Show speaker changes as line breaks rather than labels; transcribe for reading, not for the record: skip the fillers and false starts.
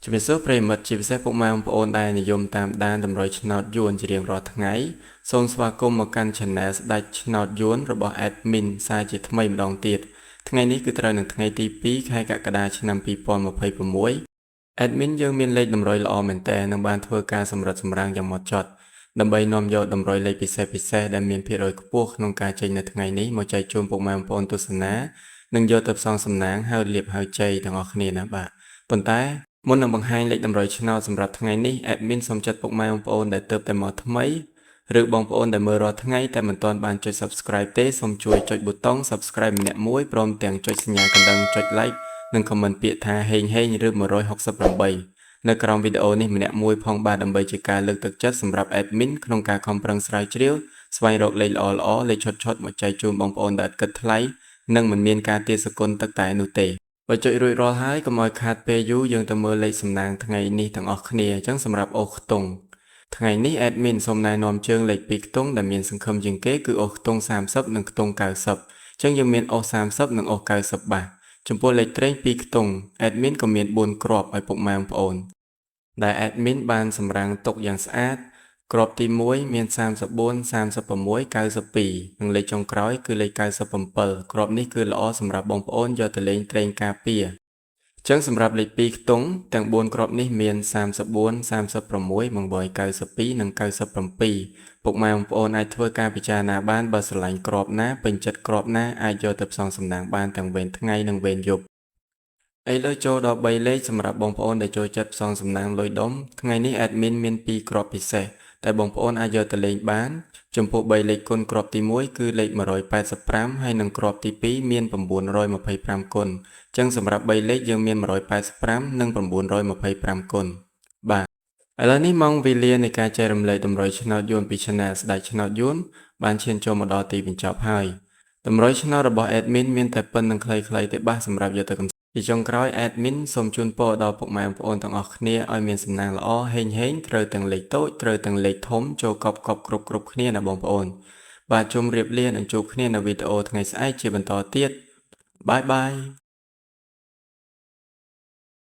ជំរាបសួរប្រិយមិត្តជាពិសេសពុកម៉ែបងប្អូនដែលនិយមតាមដានតម្រុយឆ្នោតយួនជារៀងរាល់ថ្ងៃសូមស្វាគមន៍មកកាន់ Channel ស្ដេចឆ្នោតយួនរបស់ Admin សារជាថ្មីម្ដងទៀតថ្ងៃនេះគឺត្រូវនឹងថ្ងៃទី2ខែកក្កដាឆ្នាំ2026 Admin យើងមានលេខតម្រុយល្អមែនតើនឹងបានធ្វើការសម្រិតសម្រាំងយ៉ាងហ្មត់ចត់ដើម្បីនាំយកតម្រុយលេខពិសេសដែលមានភាគរយខ្ពស់ក្នុងការចេញនៅថ្ងៃនេះមកចែកជូនពុកម៉ែបងប្អូនទស្សនានិងយកទៅផ្សងសំណាងហើយលាបហើយជ័យទាំងអស់គ្នាណាបាទប៉ុន្តែមុននឹងបង្ហាញលេខតម្រុយឆ្នោតសម្រាប់ថ្ងៃនេះ Admin សូមចាត់ពុកម៉ែបងប្អូនដែលទើបតែមកថ្មីឬបងប្អូនដែលមើលរាល់ថ្ងៃតែមិនទាន់បានចុច Subscribe ទេសូមជួយចុចប៊ូតុង Subscribe ម្នាក់មួយព្រមទាំងចុចសញ្ញាកណ្ដឹងចុច Like និង Comment ពាក្យថាហេងឬ168នៅក្រោមវីដេអូនេះម្នាក់មួយផងបាទដើម្បីជាការលើកទឹកចិត្តសម្រាប់ Admin ក្នុងការខំប្រឹងស្រាវជ្រាវស្វែងរកលេខល្អៗលេខឆុតៗមកចែកជូនបងប្អូនដែលគិតថ្លៃនិងមិនមានការទារសគុណទឹកតែនោះទេបើចុចរួចរាល់ហើយកុំឲ្យខាតពេលយូរយើងទៅមើលលេខសំណាងថ្ងៃនេះទាំងអស់គ្នាអញ្ចឹងសម្រាប់អូសខ្ទង់ថ្ងៃនេះ Admin សូមណែនាំជើងលេខ2ខ្ទង់ដែលមានសង្ឃឹមជាងគេគឺអូសខ្ទង់30និងខ្ទង់90អញ្ចឹងយើងមានអូស30និងអូស90បាទចំពោះលេខត្រេង2ខ្ទង់ Admin ក៏មាន4គ្រាប់ឲ្យពុកម៉ែបងប្អូនដែល Admin បានសម្រាំងទុកយ៉ាងស្អាតគ្រាប់ទី1មាន34 36 92និងលេខចុងក្រោយគឺលេខ97គ្រាប់នេះគឺល្អសម្រាប់បងប្អូនយកទៅលេងត្រេងការពារចឹងសម្រាប់លេខ2ខ្ទង់ទាំង4គ្រាប់នេះមាន34 36 92និង97ពុកម៉ែបងប្អូនអាចធ្វើការពិចារណាបានបើស្រឡាញ់គ្រាប់ណាពេញចិត្តគ្រាប់ណាអាចយកទៅផ្សងសំណាងបានទាំងវេនថ្ងៃនិងវេនយប់ឥឡូវចូលដល់3លេខសម្រាប់បងប្អូនដែលចូលចិត្តផ្សងសំណាងលុយដុំថ្ងៃនេះ Admin មាន2គ្រាប់ពិសេសតែបងប្អូនអាចយកទៅលេងបានចំពោះ3លេខគុណគ្រាប់ទី1គឺលេខ185ហើយនិងគ្រាប់ទី2មាន925គុណអញ្ចឹងសម្រាប់3លេខយើងមាន185និង925គុណបាទឥឡូវនេះម៉ោងវេលានៃការចែករំលែកតម្រុយឆ្នោតយួនពី Channel ស្ដេចឆ្នោតយួនបានឈានចូលមកដល់ទីបញ្ចប់ហើយតម្រុយឆ្នោតរបស់ Admin មានតែប៉ុណ្្នឹងខ្លីៗទេបាទសម្រាប់យកទៅជាចុងក្រោយ Admin សូមជូនពរដល់ពុកម៉ែបងប្អូនទាំងអស់គ្នាឲ្យមានសំណាងល្អហេងត្រូវទាំងលេខតូចត្រូវទាំងលេខធំចូលកប់គ្រប់គ្នាណាបងប្អូនបាទជម្រាបលានិងជួបគ្នានៅវីដេអូថ្ងៃស្អែកជាបន្តទៀតបាយ